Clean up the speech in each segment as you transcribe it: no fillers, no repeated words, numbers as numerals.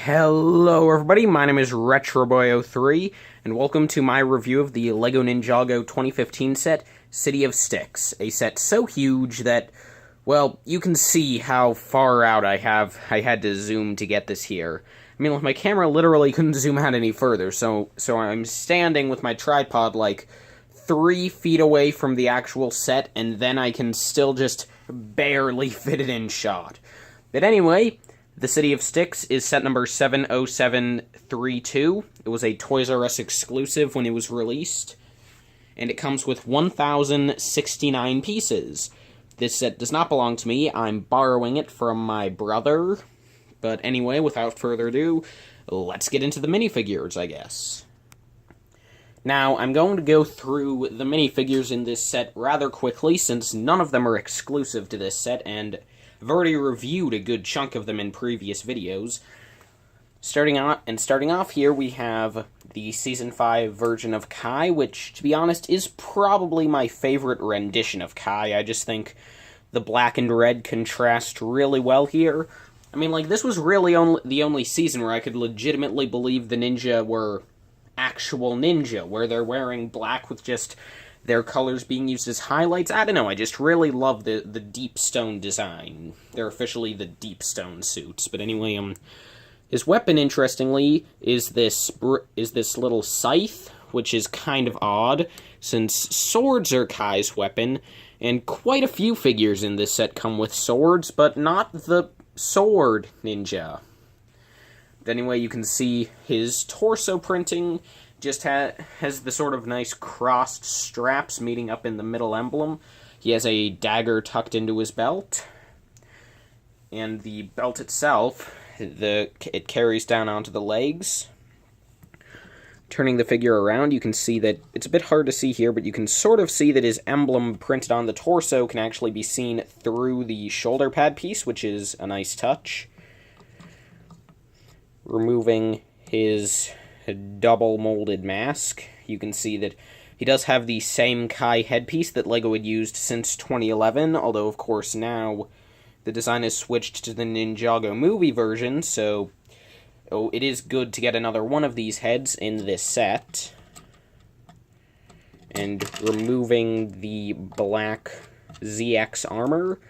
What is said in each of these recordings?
Hello everybody, my name is RetroBoy03, and welcome to my review of the LEGO Ninjago 2015 set, City of Stiix, a set so huge that, well, you can see how far out I had to zoom to get this here. I mean, like, my camera literally couldn't zoom out any further, so I'm standing with my tripod, like, 3 feet away from the actual set, and then I can still just barely fit it in shot. But anyway, the City of Stiix is set number 70732. It was a Toys R Us exclusive when it was released, and it comes with 1,069 pieces. This set does not belong to me. I'm borrowing it from my brother. But anyway, without further ado, let's get into the minifigures, I guess. Now, I'm going to go through the minifigures in this set rather quickly, since none of them are exclusive to this set, and I've already reviewed a good chunk of them in previous videos. Starting off here, we have the Season 5 version of Kai, which, to be honest, is probably my favorite rendition of Kai. I just think the black and red contrast really well here. I mean, like, this was really the only season where I could legitimately believe the ninja were actual ninja, where they're wearing black with just their colors being used as highlights. I don't know, I just really love the deep stone design. They're officially the deep stone suits. But anyway, his weapon, interestingly, is this little scythe, which is kind of odd, since swords are Kai's weapon, and quite a few figures in this set come with swords, but not the sword ninja. But anyway, you can see his torso printing just has the sort of nice crossed straps meeting up in the middle emblem. He has a dagger tucked into his belt. And the belt itself, it carries down onto the legs. Turning the figure around, you can see that, it's a bit hard to see here, but you can sort of see that his emblem printed on the torso can actually be seen through the shoulder pad piece, which is a nice touch. Removing his double molded mask, you can see that he does have the same Kai headpiece that LEGO had used since 2011, although of course now the design is switched to the Ninjago movie version, so it is good to get another one of these heads in this set. And removing the black ZX armor,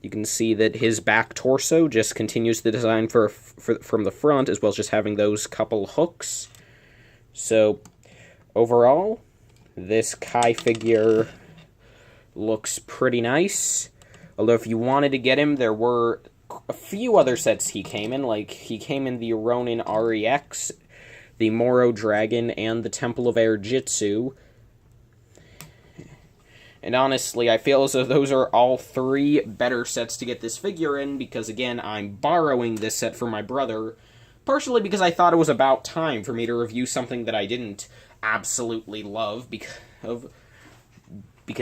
you can see that his back torso just continues the design from the front, as well as just having those couple hooks. So, overall, this Kai figure looks pretty nice. Although if you wanted to get him, there were a few other sets he came in. Like, he came in the Ronin REX, the Moro Dragon, and the Temple of Air Jitsu. And honestly, I feel as though those are all 3 better sets to get this figure in, because again, I'm borrowing this set from my brother, partially because I thought it was about time for me to review something that I didn't absolutely love, because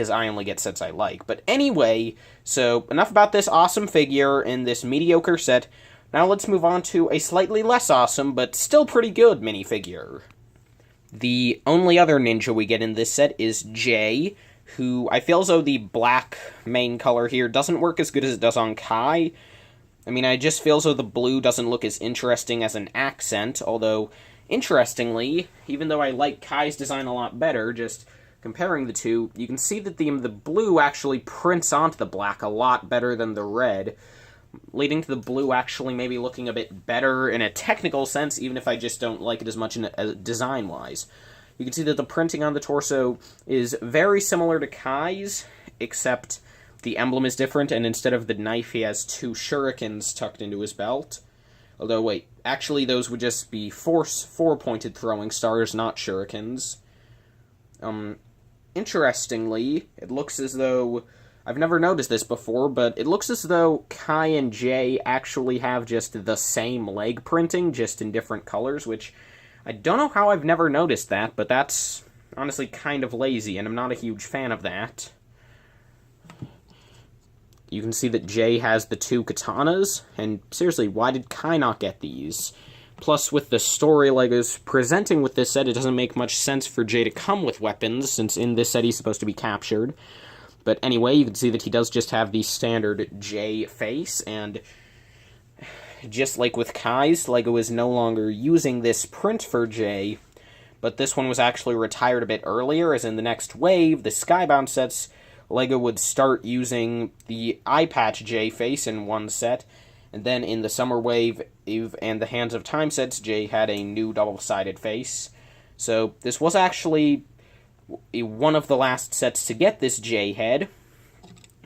I only get sets I like. But anyway, so enough about this awesome figure in this mediocre set. Now let's move on to a slightly less awesome, but still pretty good minifigure. The only other ninja we get in this set is Jay, who I feel as though the black main color here doesn't work as good as it does on Kai. I mean, I just feel as though the blue doesn't look as interesting as an accent, although, interestingly, even though I like Kai's design a lot better, just comparing the two, you can see that the blue actually prints onto the black a lot better than the red, leading to the blue actually maybe looking a bit better in a technical sense, even if I just don't like it as much design-wise. You can see that the printing on the torso is very similar to Kai's, except the emblem is different, and instead of the knife, he has 2 shurikens tucked into his belt. Although, wait, actually those would just be 4-pointed throwing stars, not shurikens. Interestingly, it looks as though, I've never noticed this before, but it looks as though Kai and Jay actually have just the same leg printing, just in different colors, which I don't know how I've never noticed that, but that's honestly kind of lazy, and I'm not a huge fan of that. You can see that Jay has the 2 katanas, and seriously, why did Kai not get these? Plus, with the story LEGO's presenting with this set, it doesn't make much sense for Jay to come with weapons, since in this set he's supposed to be captured. But anyway, you can see that he does just have the standard Jay face, and just like with Kai's, LEGO is no longer using this print for Jay, but this one was actually retired a bit earlier, as in the next wave, the Skybound sets, LEGO would start using the eye patch Jay face in one set, and then in the Summer Wave and the Hands of Time sets, Jay had a new double-sided face. So this was actually one of the last sets to get this Jay head,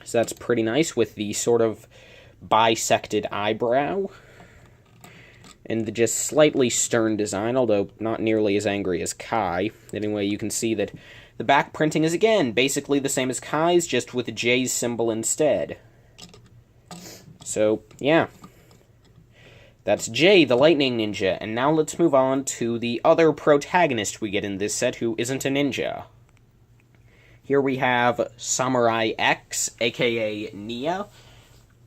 so that's pretty nice with the sort of bisected eyebrow and the just slightly stern design, although not nearly as angry as Kai. Anyway, you can see that the back printing is again basically the same as Kai's, just with Jay's symbol instead. So, yeah. That's Jay, the Lightning Ninja, and now let's move on to the other protagonist we get in this set who isn't a ninja. Here we have Samurai X, aka Nia,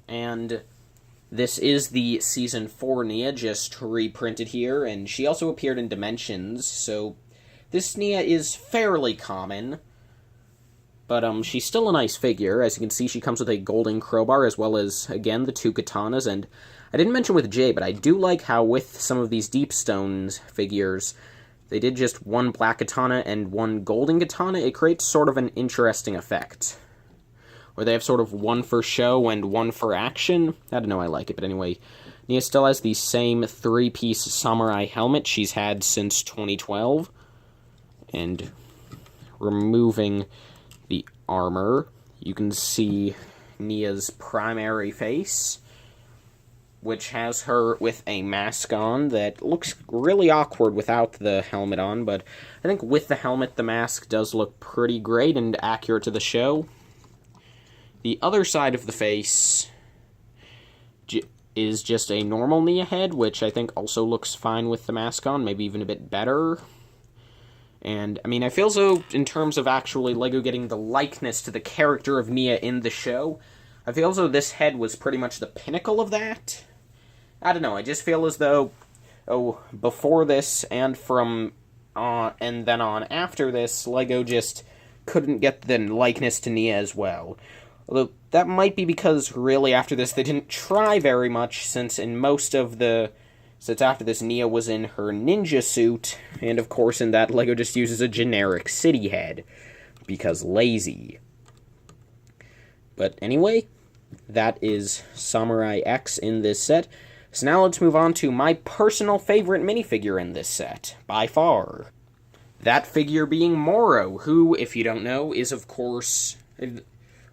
and this is the Season 4 Nia, just reprinted here, and she also appeared in Dimensions, so this Nia is fairly common, but she's still a nice figure. As you can see, she comes with a golden crowbar, as well as, again, the two katanas, and I didn't mention with Jay, but I do like how with some of these Deep Stones figures, they did just one black katana and one golden katana. It creates sort of an interesting effect, where they have sort of one for show and one for action. I don't know, I like it, but anyway, Nia still has the same three-piece samurai helmet she's had since 2012, and removing the armor, you can see Nia's primary face, which has her with a mask on that looks really awkward without the helmet on, but I think with the helmet, the mask does look pretty great and accurate to the show. The other side of the face is just a normal Nia head, which I think also looks fine with the mask on, maybe even a bit better. And, I mean, I feel so in terms of actually LEGO getting the likeness to the character of Nia in the show, I feel as though this head was pretty much the pinnacle of that. I don't know, I just feel as though, before this and and then on after this, LEGO just couldn't get the likeness to Nia as well. Although, that might be because, really, after this, they didn't try very much, since after this, Nia was in her ninja suit, and of course in that, LEGO just uses a generic city head, because lazy. But anyway, that is Samurai X in this set. So now let's move on to my personal favorite minifigure in this set, by far. That figure being Moro, who, if you don't know, is of course,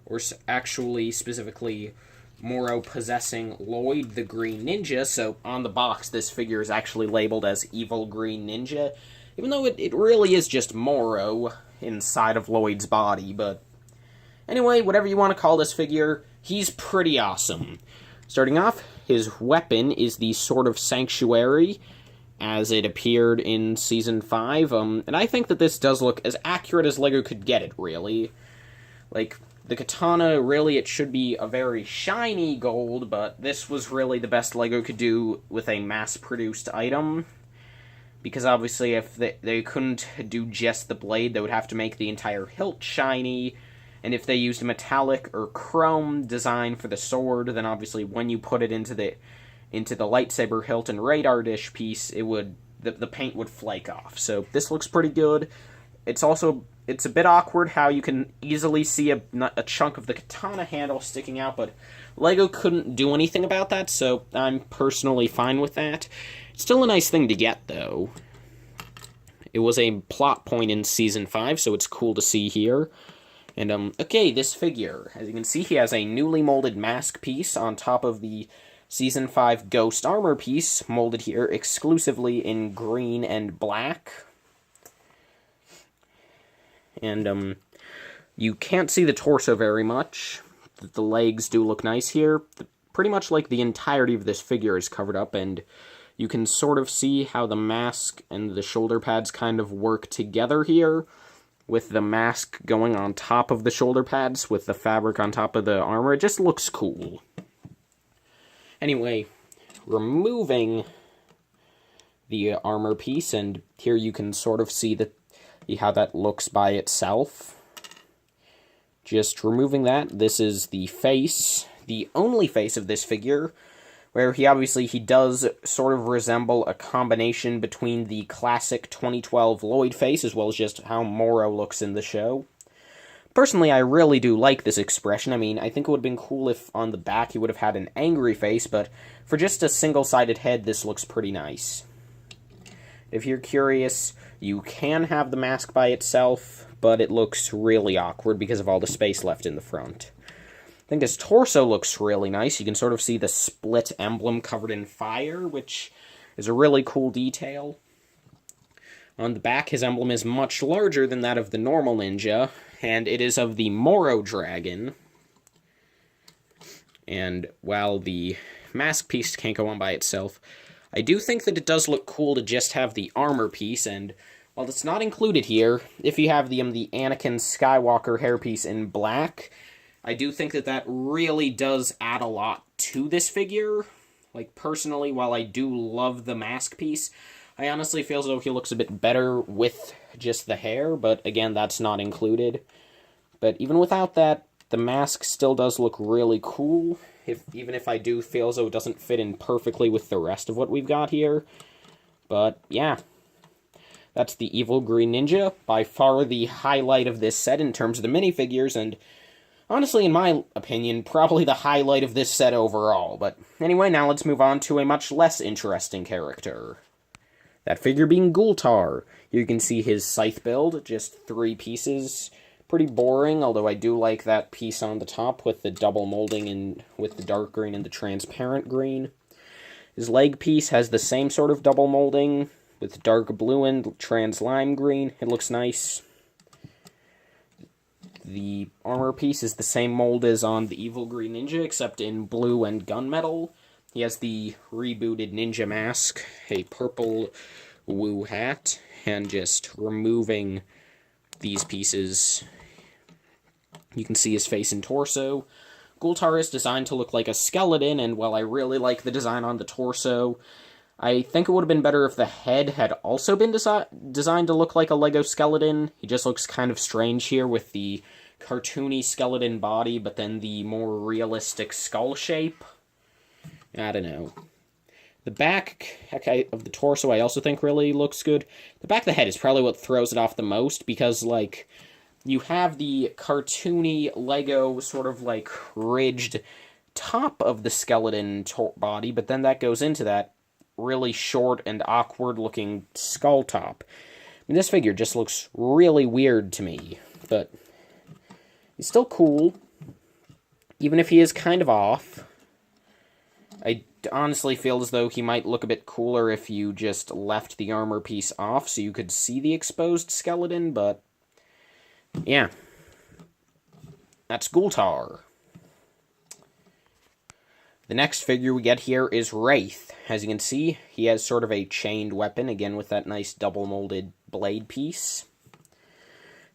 or actually specifically Moro possessing Lloyd the Green Ninja, so on the box this figure is actually labeled as Evil Green Ninja, even though it really is just Moro inside of Lloyd's body, but anyway, whatever you want to call this figure, he's pretty awesome. Starting off, his weapon is the Sword of Sanctuary, as it appeared in Season 5, and I think that this does look as accurate as LEGO could get it, really. Like, the katana, really, it should be a very shiny gold, but this was really the best LEGO could do with a mass-produced item, because obviously if they couldn't do just the blade, they would have to make the entire hilt shiny, and if they used a metallic or chrome design for the sword, then obviously when you put it into the lightsaber hilt and radar dish piece, the paint would flake off. So this looks pretty good. It's a bit awkward how you can easily see a chunk of the katana handle sticking out, but LEGO couldn't do anything about that, so I'm personally fine with that. It's still a nice thing to get, though. It was a plot point in Season 5, so it's cool to see here. And, okay, this figure. As you can see, he has a newly molded mask piece on top of the Season 5 Ghost armor piece, molded here exclusively in green and black. And, you can't see the torso very much. The legs do look nice here. Pretty much like the entirety of this figure is covered up, and you can sort of see how the mask and the shoulder pads kind of work together here, with the mask going on top of the shoulder pads, with the fabric on top of the armor. It just looks cool. Anyway, removing the armor piece, and here you can sort of see how that looks by itself. Just removing that, this is the face, the only face of this figure, where he does sort of resemble a combination between the classic 2012 Lloyd face as well as just how Moro looks in the show. Personally, I really do like this expression. I mean, I think it would have been cool if on the back he would have had an angry face, but for just a single-sided head, this looks pretty nice. If you're curious, you can have the mask by itself, but it looks really awkward because of all the space left in the front. I think his torso looks really nice. You can sort of see the split emblem covered in fire, which is a really cool detail. On the back, his emblem is much larger than that of the normal ninja, and it is of the Moro dragon. And while the mask piece can't go on by itself, I do think that it does look cool to just have the armor piece, and while it's not included here, if you have the Anakin Skywalker hairpiece in black, I do think that that really does add a lot to this figure. Like, personally, while I do love the mask piece, I honestly feel as though he looks a bit better with just the hair, but again, that's not included. But even without that, the mask still does look really cool, even if I do feel as though it doesn't fit in perfectly with the rest of what we've got here. But, yeah. That's the Evil Green Ninja, by far the highlight of this set in terms of the minifigures, and honestly, in my opinion, probably the highlight of this set overall. But anyway, now let's move on to a much less interesting character. That figure being Ghoultar. Here you can see his scythe build, just 3 pieces. Pretty boring, although I do like that piece on the top with the double molding and with the dark green and the transparent green. His leg piece has the same sort of double molding with dark blue and trans lime green. It looks nice. The armor piece is the same mold as on the Evil Green Ninja, except in blue and gunmetal. He has the rebooted ninja mask, a purple woo hat, and just removing these pieces, you can see his face and torso. Ghoultar is designed to look like a skeleton, and while I really like the design on the torso, I think it would have been better if the head had also been designed to look like a Lego skeleton. He just looks kind of strange here with the cartoony skeleton body, but then the more realistic skull shape. I don't know. The back of the torso I also think really looks good. The back of the head is probably what throws it off the most, because, like, you have the cartoony Lego sort of, like, ridged top of the skeleton body, but then that goes into that really short and awkward-looking skull top. I mean, this figure just looks really weird to me, but he's still cool, even if he is kind of off. I honestly feel as though he might look a bit cooler if you just left the armor piece off so you could see the exposed skeleton, but yeah. That's Ghoultar. The next figure we get here is Wraith. As you can see, he has sort of a chained weapon, again with that nice double-molded blade piece.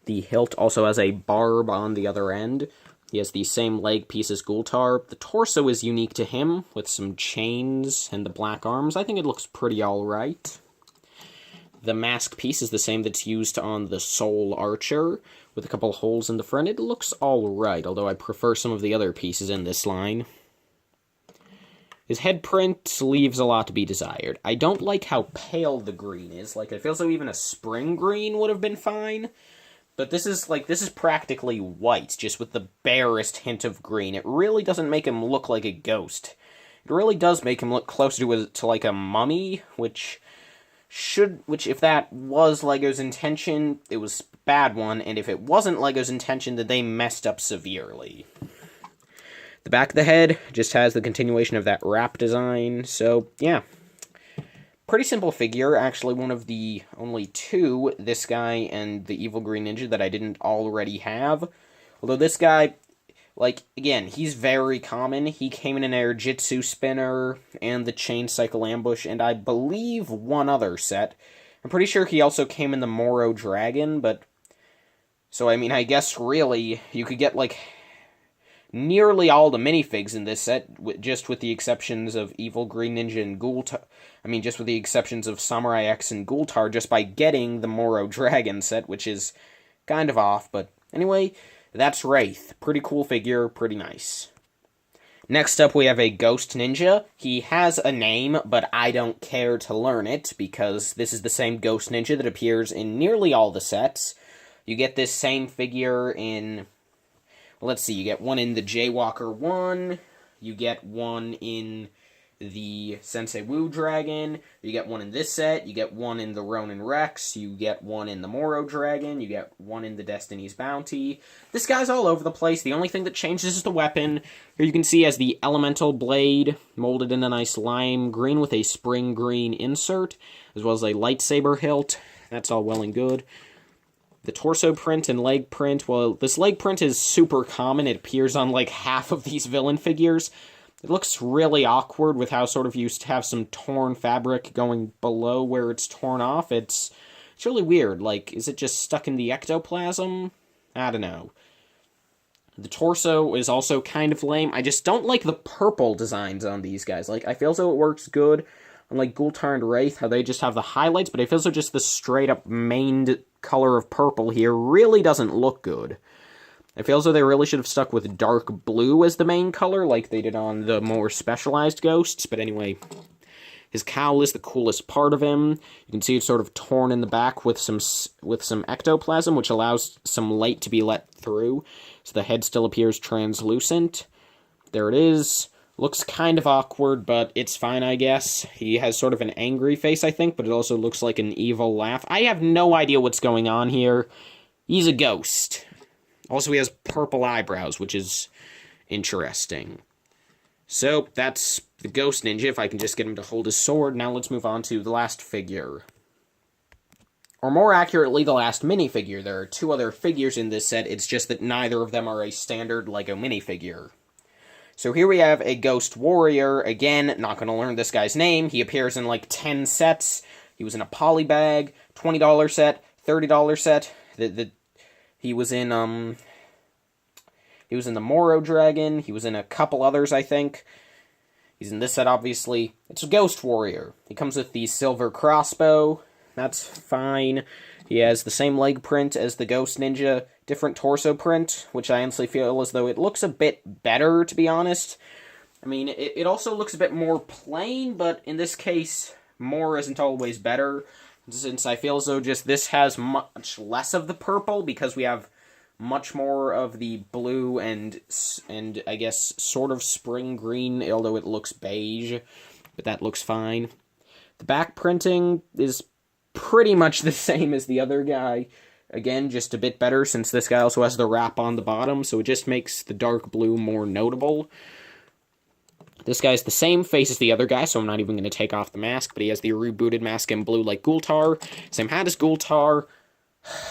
The hilt also has a barb on the other end. He has the same leg piece as Ghoultar. The torso is unique to him, with some chains and the black arms. I think it looks pretty alright. The mask piece is the same that's used on the Soul Archer, with a couple holes in the front. It looks alright, although I prefer some of the other pieces in this line. His head print leaves a lot to be desired. I don't like how pale the green is. Like, it feels like even a spring green would have been fine. But this is practically white, just with the barest hint of green. It really doesn't make him look like a ghost. It really does make him look closer to like a mummy, which if that was LEGO's intention, it was a bad one, and if it wasn't LEGO's intention, then they messed up severely. The back of the head just has the continuation of that wrap design, so yeah. Pretty simple figure, actually one of the only 2, this guy and the Evil Green Ninja, that I didn't already have. Although this guy, like, again, he's very common. He came in an Air Jitsu Spinner and the Chain Cycle Ambush, and I believe one other set. I'm pretty sure he also came in the Moro Dragon, but so, I mean, I guess, really, you could get, like, nearly all the minifigs in this set, just with the exceptions of Evil Green Ninja and Ghoultar. I mean, just with the exceptions of Samurai X and Ghoultar, just by getting the Moro Dragon set, which is kind of off, but anyway, that's Wraith. Pretty cool figure, pretty nice. Next up, we have a Ghost Ninja. He has a name, but I don't care to learn it, because this is the same Ghost Ninja that appears in nearly all the sets. You get this same figure in... Well, let's see, you get one in the Jaywalker 1, you get one in the Sensei Wu Dragon, you get one in this set, you get one in the Ronin Rex, you get one in the Moro Dragon, you get one in the Destiny's Bounty. This guy's all over the place. The only thing that changes is the weapon. Here you can see as the Elemental Blade, molded in a nice lime green with a spring green insert, as well as a lightsaber hilt. That's all well and good. The torso print and leg print, well, this leg print is super common. It appears on like half of these villain figures. It looks really awkward with how sort of used to have some torn fabric going below where it's torn off. It's really weird. Like, is it just stuck in the ectoplasm? I don't know. The torso is also kind of lame. I just don't like the purple designs on these guys. Like, I feel as though it works good on, like, Ghoultar and Wraith, how they just have the highlights, but I feel as though just the straight-up mained color of purple here really doesn't look good. I feel as though they really should have stuck with dark blue as the main color, like they did on the more specialized ghosts, but anyway, his cowl is the coolest part of him. You can see it's sort of torn in the back with some ectoplasm, which allows some light to be let through, so the head still appears translucent. There it is. Looks kind of awkward, but it's fine, I guess. He has sort of an angry face, I think, but it also looks like an evil laugh. I have no idea what's going on here. He's a ghost. Also, he has purple eyebrows, which is interesting. So, that's the Ghost Ninja, if I can just get him to hold his sword. Now let's move on to the last figure. Or more accurately, the last minifigure. There are two other figures in this set, it's just that neither of them are a standard LEGO minifigure. So here we have a Ghost Warrior. Again, not going to learn this guy's name. He appears in like 10 sets. He was in a polybag, $20 set, $30 set. He was in the Moro Dragon. He was in a couple others, I think. He's in this set, obviously. It's a Ghost Warrior. He comes with the silver crossbow. That's fine. He has the same leg print as the Ghost Ninja, different torso print, which I honestly feel as though it looks a bit better, to be honest. I mean, it also looks a bit more plain, but in this case, more isn't always better. Since I feel as though just this has much less of the purple, because we have much more of the blue and I guess sort of spring green, although it looks beige, but that looks fine. The back printing is pretty much the same as the other guy. Again, just a bit better, since this guy also has the wrap on the bottom, so it just makes the dark blue more notable. This guy's the same face as the other guy, so I'm not even going to take off the mask, but he has the rebooted mask in blue like Ghoultar. Same hat as Ghoultar.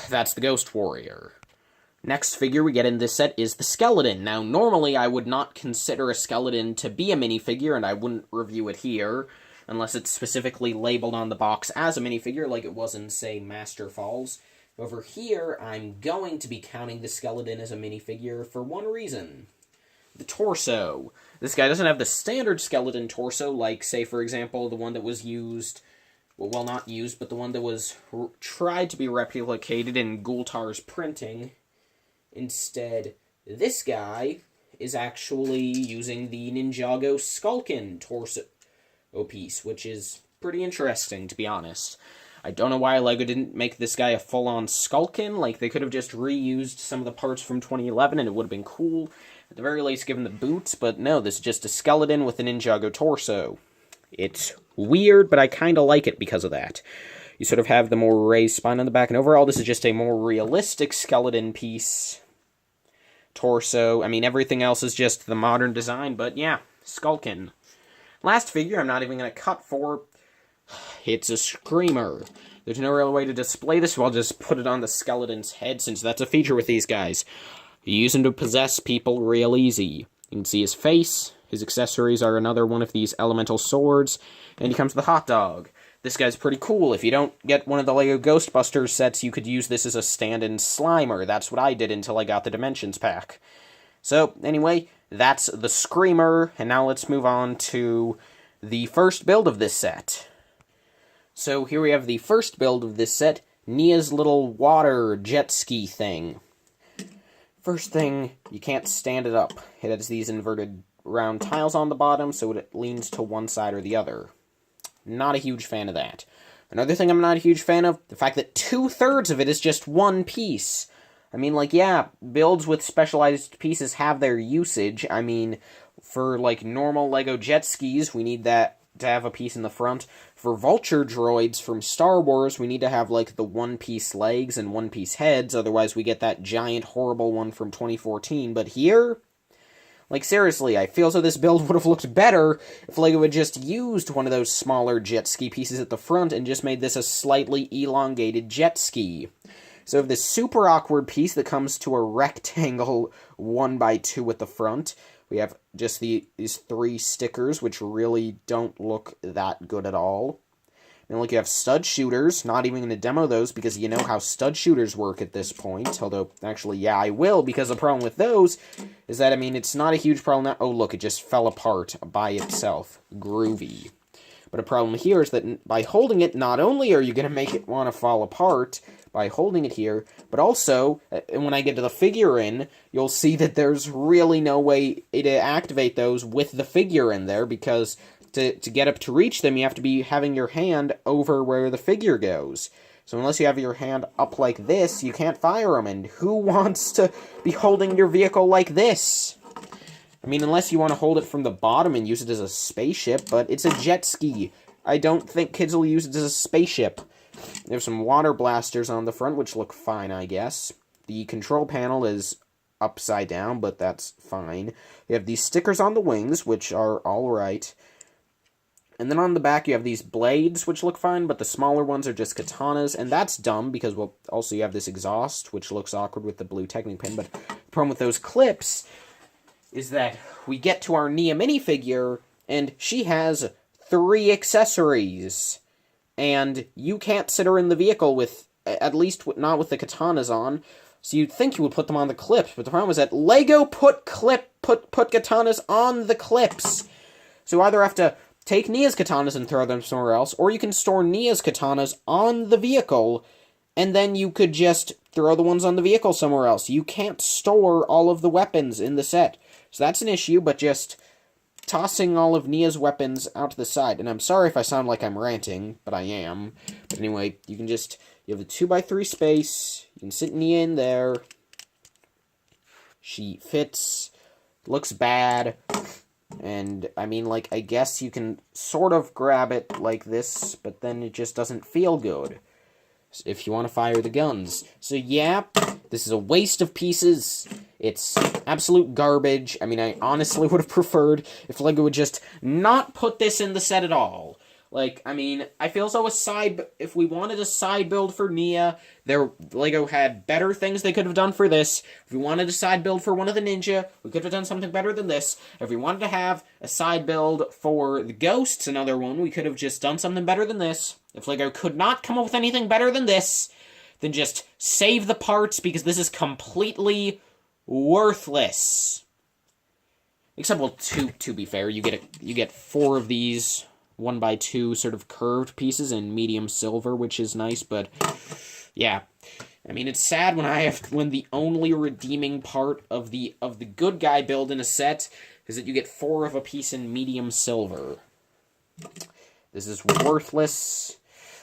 That's the Ghost Warrior. Next figure we get in this set is the Skeleton. Now, normally I would not consider a skeleton to be a minifigure, and I wouldn't review it here, unless it's specifically labeled on the box as a minifigure, like it was in, say, Master Falls. Over here, I'm going to be counting the Skeleton as a minifigure for one reason. The torso. This guy doesn't have the standard skeleton torso, like, say, for example, the one that was used, well, not used, but the one that was tried to be replicated in Ghoultar's printing. Instead, this guy is actually using the Ninjago Skulkin torso piece, which is pretty interesting, to be honest. I don't know why LEGO didn't make this guy a full-on Skulkin. Like, they could have just reused some of the parts from 2011 and it would have been cool. At the very least, given the boots, but no, this is just a skeleton with a Ninjago torso. It's weird, but I kind of like it because of that. You sort of have the more raised spine on the back, and overall, this is just a more realistic skeleton piece. Torso, I mean, everything else is just the modern design, but yeah, Skulkin. Last figure I'm not even going to cut for, it's a Screamer. There's no real way to display this, so I'll just put it on the skeleton's head, since that's a feature with these guys. You use him to possess people real easy. You can see his face, his accessories are another one of these elemental swords, and he comes with a hot dog. This guy's pretty cool. If you don't get one of the LEGO Ghostbusters sets, you could use this as a stand-in Slimer. That's what I did until I got the Dimensions pack. So, anyway, that's the Screamer, and now let's move on to the first build of this set. So here we have the first build of this set, Nia's little water jet ski thing. First thing, you can't stand it up. It has these inverted round tiles on the bottom, so it leans to one side or the other. Not a huge fan of that. Another thing I'm not a huge fan of, the fact that 2/3 of it is just one piece. I mean, like, yeah, builds with specialized pieces have their usage. I mean, for, like, normal LEGO Jetskis, we need that to have a piece in the front. For vulture droids from Star Wars, we need to have, like, the one-piece legs and one-piece heads, otherwise we get that giant, horrible one from 2014. But here, like, seriously, I feel as though this build would have looked better if LEGO had just used one of those smaller jet ski pieces at the front and just made this a slightly elongated jet ski. So we have this super awkward piece that comes to a rectangle 1x2 at the front. We have just these 3 stickers, which really don't look that good at all. And like you have stud shooters, not even going to demo those because you know how stud shooters work at this point. Although, actually, yeah, I will, because the problem with those is that, I mean, it's not a huge problem now. Oh, look, it just fell apart by itself. Groovy. But a problem here is that by holding it, not only are you going to make it want to fall apart by holding it here, but also, when I get to the figure in, you'll see that there's really no way to activate those with the figure in there, because to get up to reach them, you have to be having your hand over where the figure goes. So unless you have your hand up like this, you can't fire them, and who wants to be holding your vehicle like this? I mean, unless you want to hold it from the bottom and use it as a spaceship, but it's a jet ski. I don't think kids will use it as a spaceship. There's some water blasters on the front, which look fine, I guess. The control panel is upside down, but that's fine. You have these stickers on the wings, which are alright. And then on the back, you have these blades, which look fine, but the smaller ones are just katanas, and that's dumb, because, well, also you have this exhaust, which looks awkward with the blue Technic pin, but the problem with those clips is that we get to our Nia minifigure, and she has 3 accessories. And you can't sit her in the vehicle with, at least not with the katanas on, so you'd think you would put them on the clips, but the problem is that LEGO put katanas on the clips. So you either have to take Nia's katanas and throw them somewhere else, or you can store Nia's katanas on the vehicle, and then you could just throw the ones on the vehicle somewhere else. You can't store all of the weapons in the set. So that's an issue, but just tossing all of Nia's weapons out to the side. And I'm sorry if I sound like I'm ranting, but I am. But anyway, you have a 2x3 space, you can sit Nia in there. She fits, looks bad, and, I mean, like, I guess you can sort of grab it like this, but then it just doesn't feel good if you want to fire the guns. So yeah, this is a waste of pieces. It's absolute garbage. I mean, I honestly would have preferred if LEGO would just not put this in the set at all. Like, I mean, I feel as though if we wanted a side build for Nia, LEGO had better things they could have done for this. If we wanted a side build for one of the Ninja, we could have done something better than this. If we wanted to have a side build for the Ghosts, another one, we could have just done something better than this. If LEGO could not come up with anything better than this, then just save the parts, because this is completely worthless. Except, well, to be fair, you get 4 of these 1x2 sort of curved pieces in medium silver, which is nice, but yeah. I mean, it's sad when the only redeeming part of the good guy build in a set is that you get 4 of a piece in medium silver. This is worthless.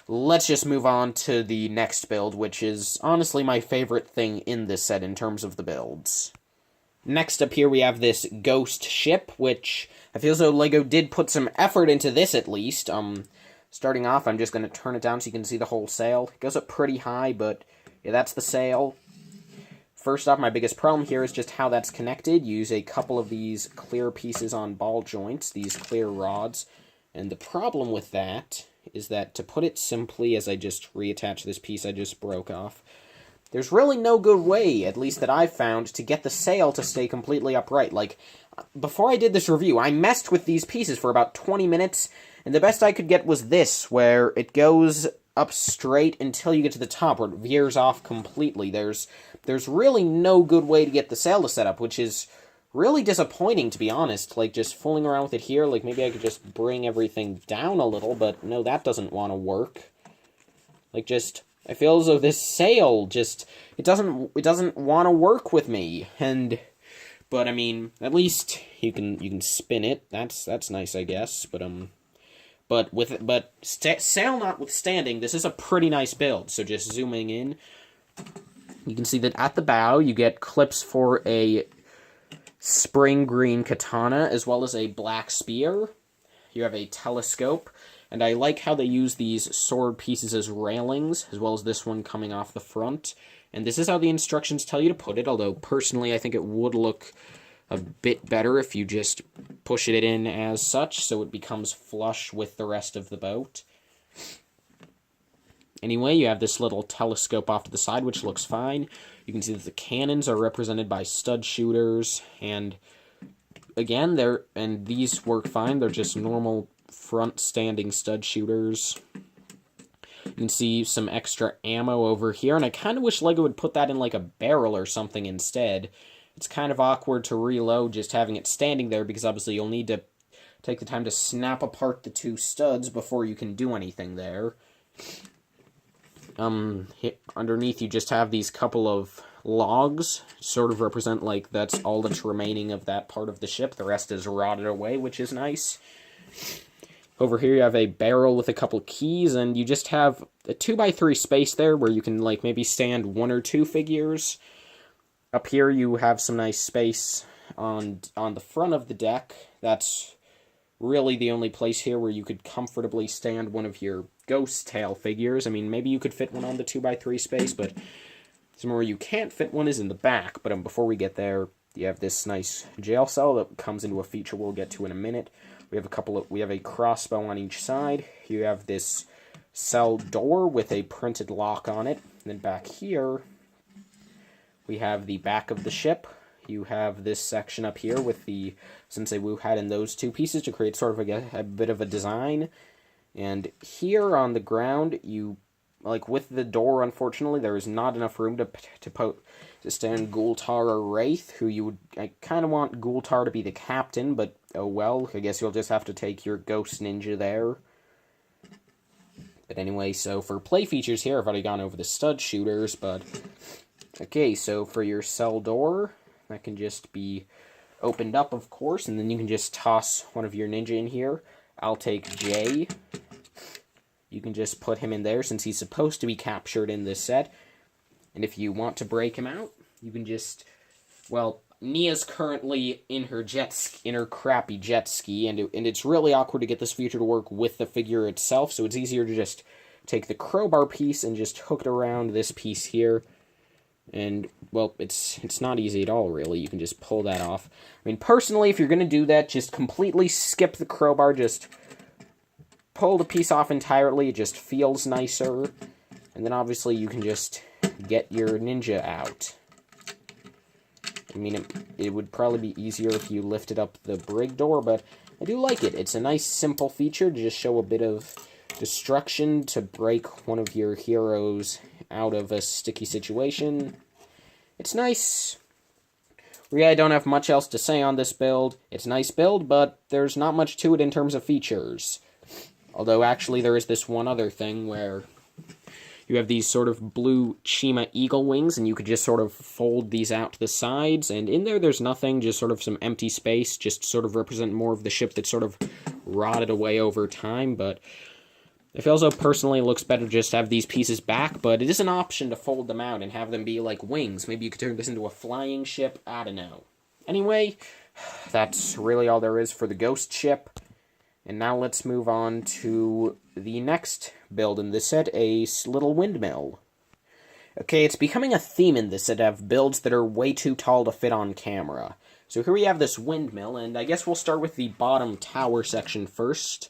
Let's just move on to the next build, which is honestly my favorite thing in this set in terms of the builds. Next up here we have this ghost ship, which I feel as though LEGO did put some effort into this at least. Starting off, I'm just going to turn it down so you can see the whole sail. It goes up pretty high, but yeah, that's the sail. First off, my biggest problem here is just how that's connected. Use a couple of these clear pieces on ball joints, these clear rods. And the problem with that is that, to put it simply, as I just reattach this piece I just broke off, there's really no good way, at least that I've found, to get the sail to stay completely upright. Like, before I did this review, I messed with these pieces for about 20 minutes, and the best I could get was this, where it goes up straight until you get to the top, where it veers off completely. There's really no good way to get the sail to set up, which is really disappointing, to be honest. Like, just fooling around with it here, like, maybe I could just bring everything down a little, but no, that doesn't want to work. Like, just, I feel as though this sail just, it doesn't want to work with me, and But I mean, at least you can spin it. That's nice, I guess. But sail notwithstanding, this is a pretty nice build. So just zooming in, you can see that at the bow you get clips for a spring green katana as well as a black spear. You have a telescope, and I like how they use these sword pieces as railings, as well as this one coming off the front. And this is how the instructions tell you to put it, although personally I think it would look a bit better if you just push it in as such, so it becomes flush with the rest of the boat. Anyway, you have this little telescope off to the side, which looks fine. You can see that the cannons are represented by stud shooters, and again, these work fine. They're just normal front-standing stud shooters. You can see some extra ammo over here, and I kind of wish LEGO would put that in like a barrel or something instead. It's kind of awkward to reload just having it standing there, because obviously you'll need to take the time to snap apart the two studs before you can do anything there. Underneath you just have these couple of logs, sort of represent like that's all that's remaining of that part of the ship. The rest is rotted away, which is nice. Over here you have a barrel with a couple keys, and you just have a 2x3 space there where you can like maybe stand 1 or 2 figures. Up here you have some nice space on the front of the deck. That's really the only place here where you could comfortably stand one of your ghost tail figures. I mean, maybe you could fit one on the 2x3 space, but somewhere you can't fit one is in the back. But before we get there, you have this nice jail cell that comes into a feature we'll get to in a minute. We have a crossbow on each side. You have this cell door with a printed lock on it. And then back here, we have the back of the ship. You have this section up here with the Sensei Wu hat in those two pieces to create sort of a bit of a design. And here on the ground, with the door, unfortunately, there is not enough room to stand Ghoultar or Wraith, I kind of want Ghoultar to be the captain, but oh well, I guess you'll just have to take your ghost ninja there. But anyway, so for play features here, I've already gone over the stud shooters, but okay, so for your cell door, that can just be opened up, of course, and then you can just toss one of your ninja in here. I'll take Jay. You can just put him in there since he's supposed to be captured in this set. And if you want to break him out, you can just, well, Nia's currently in her crappy jet ski, and it's really awkward to get this feature to work with the figure itself, so it's easier to just take the crowbar piece and just hook it around this piece here. And, well, it's not easy at all, really. You can just pull that off. I mean, personally, if you're going to do that, just completely skip the crowbar, just pull the piece off entirely. It just feels nicer. And then, obviously, you can just get your ninja out. I mean, it would probably be easier if you lifted up the brig door, but I do like it. It's a nice, simple feature to just show a bit of destruction to break one of your heroes out of a sticky situation. It's nice. Really, I don't have much else to say on this build. It's a nice build, but there's not much to it in terms of features. Although, actually, there is this one other thing where you have these sort of blue Chima eagle wings, and you could just sort of fold these out to the sides, and in there's nothing, just sort of some empty space, just sort of represent more of the ship that sort of rotted away over time, but I feel as though personally it looks better just to have these pieces back, but it is an option to fold them out and have them be like wings. Maybe you could turn this into a flying ship, I don't know. Anyway, that's really all there is for the ghost ship. And now let's move on to the next build in this set, a little windmill. Okay, it's becoming a theme in this set to have builds that are way too tall to fit on camera. So here we have this windmill, and I guess we'll start with the bottom tower section first.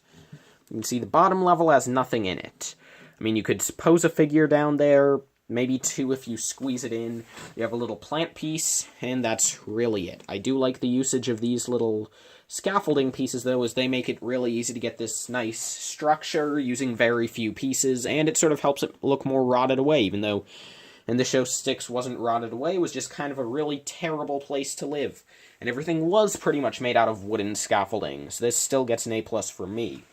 You can see the bottom level has nothing in it. I mean, you could pose a figure down there, maybe 2 if you squeeze it in. You have a little plant piece, and that's really it. I do like the usage of these little scaffolding pieces, though, as they make it really easy to get this nice structure using very few pieces, and it sort of helps it look more rotted away, even though in the show Stiix wasn't rotted away. It was just kind of a really terrible place to live, and everything was pretty much made out of wooden scaffolding, so this still gets an A+ for me.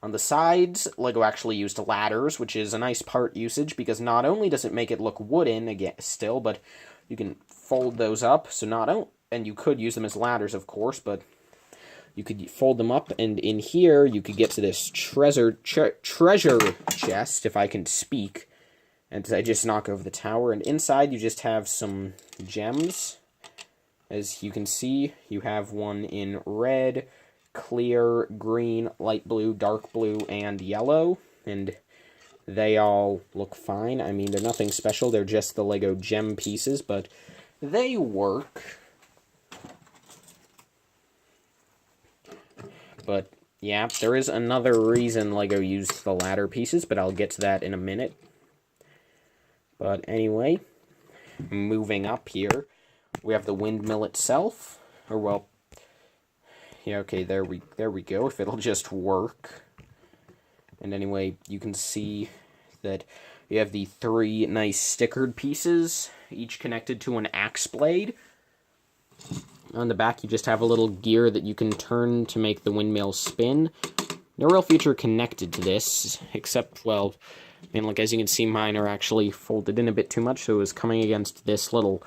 On the sides, LEGO actually used ladders, which is a nice part usage, because not only does it make it look wooden, again, still, but you can fold those up, so and you could use them as ladders, of course, but you could fold them up, and in here you could get to this treasure chest, if I can speak, and I just knock over the tower, and inside you just have some gems. As you can see, you have one in red, clear, green, light blue, dark blue, and yellow, and they all look fine. I mean, they're nothing special, they're just the Lego gem pieces, but they work. But, yeah, there is another reason Lego used the ladder pieces, but I'll get to that in a minute. But anyway, moving up here, we have the windmill itself, or well, yeah, okay, there we go, if it'll just work. And anyway, you can see that you have the 3 nice stickered pieces, each connected to an axe blade. On the back, you just have a little gear that you can turn to make the windmill spin. No real feature connected to this, except, well, I mean, like, as you can see, mine are actually folded in a bit too much, so it was coming against this little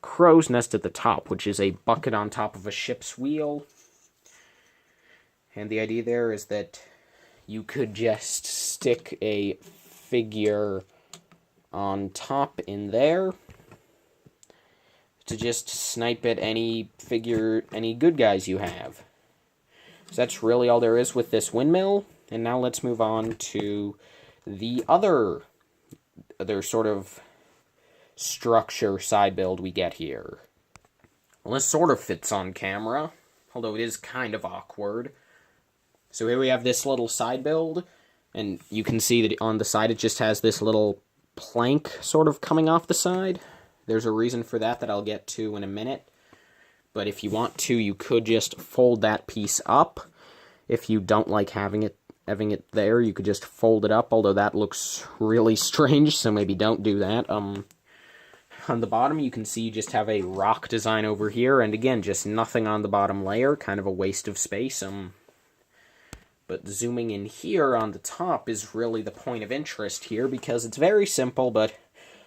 crow's nest at the top, which is a bucket on top of a ship's wheel. And the idea there is that you could just stick a figure on top in there to just snipe at any good guys you have. So that's really all there is with this windmill. And now let's move on to the other sort of structure side build we get here. Well, this sort of fits on camera, although it is kind of awkward. So here we have this little side build, and you can see that on the side it just has this little plank sort of coming off the side. There's a reason for that I'll get to in a minute. But if you want to, you could just fold that piece up. If you don't like having it there, you could just fold it up, although that looks really strange, so maybe don't do that. On the bottom, you can see you just have a rock design over here, and again, just nothing on the bottom layer, kind of a waste of space. But zooming in here on the top is really the point of interest here, because it's very simple, but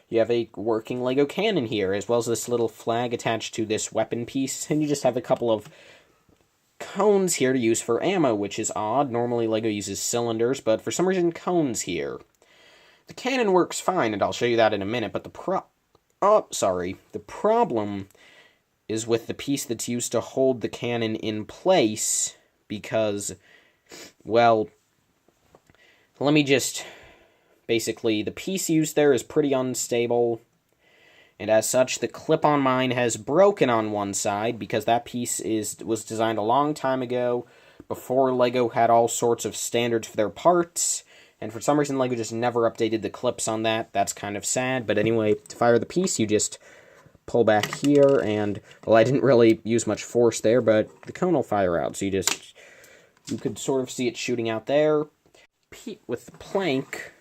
you have a working Lego cannon here, as well as this little flag attached to this weapon piece, and you just have a couple of cones here to use for ammo, which is odd. Normally Lego uses cylinders, but for some reason cones here. The cannon works fine, and I'll show you that in a minute, but the problem is with the piece that's used to hold the cannon in place, because, well, let me just, basically, the piece used there is pretty unstable, and as such, the clip on mine has broken on one side, because that piece was designed a long time ago, before Lego had all sorts of standards for their parts, and for some reason Lego just never updated the clips on that. That's kind of sad, but anyway, to fire the piece, you just pull back here, and, well, I didn't really use much force there, but the cone will fire out, so you could sort of see it shooting out there. With the plank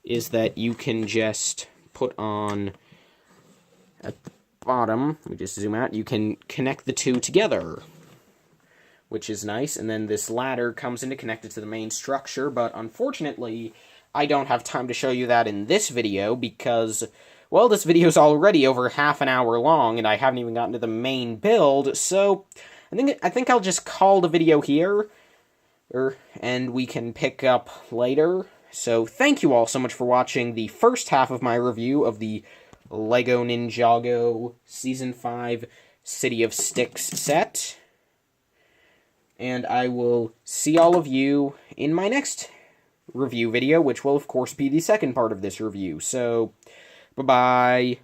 is that you can just put on at the bottom, we just zoom out, you can connect the two together, which is nice, and then this ladder comes in to connect it to the main structure, but unfortunately, I don't have time to show you that in this video, because, well, this video's already over half an hour long, and I haven't even gotten to the main build, so I think I'll just call the video here, and we can pick up later. So thank you all so much for watching the first half of my review of the LEGO Ninjago Season 5 City of Stiix set. And I will see all of you in my next review video, which will of course be the second part of this review. So, bye-bye.